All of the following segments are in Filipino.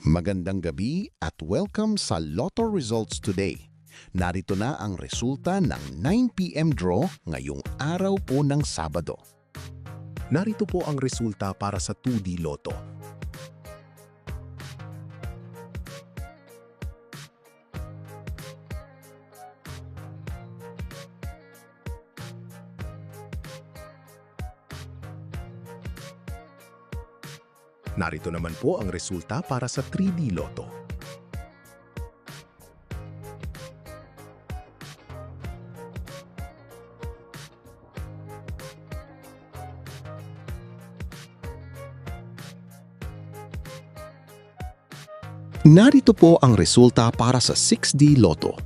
Magandang gabi at welcome sa Lotto Results Today. Narito na ang resulta ng 9 p.m. draw ngayong araw po ng Sabado. Narito po ang resulta para sa 2D Lotto. Narito naman po ang resulta para sa 3D Lotto. Narito po ang resulta para sa 6D Lotto.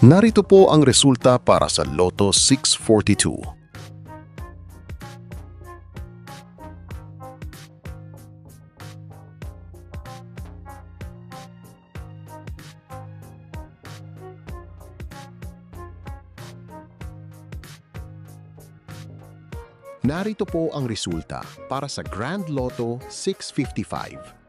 Narito po ang resulta para sa Lotto 642. Narito po ang resulta para sa Grand Lotto 655.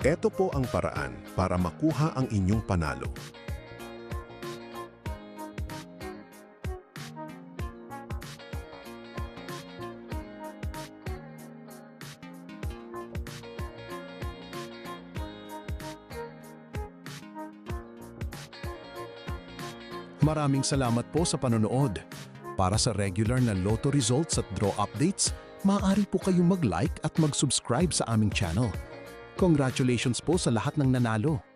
Ito po ang paraan para makuha ang inyong panalo. Maraming salamat po sa panonood. Para sa regular na Lotto results at draw updates, maaari po kayong mag-like at mag-subscribe sa aming channel. Congratulations po sa lahat ng nanalo!